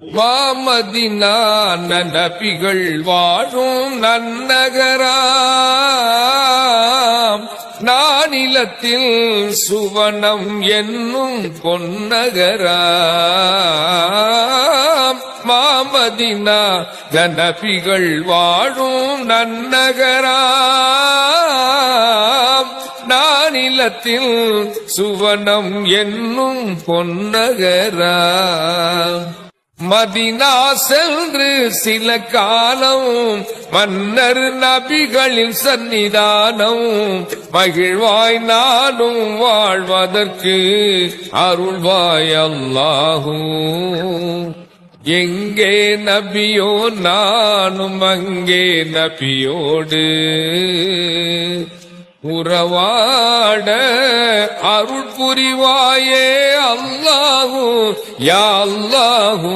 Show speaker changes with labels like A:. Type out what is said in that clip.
A: மாமதினா நபிகள் வாழும் நன்னகராம் நானிலத்தில் சுவனம் என்னும் பொன்னகராம் மாமதினா நபிகள் வாழும் நன்னகராம் நானிலத்தில் சுவனம் என்னும் பொன்னகராம் மதினா சென்று சில காலம் மன்னர் நபிகளின் சன்னிதானம் மகிழ்வாய் நானும் வாழ்வதற்கு அருள்வாய் அல்லாஹூ எங்கே நபியோ நானும் அங்கே நபியோடு உறவாட அருள் புரிவாயே அல்லாஹூ யா அல்லாஹூ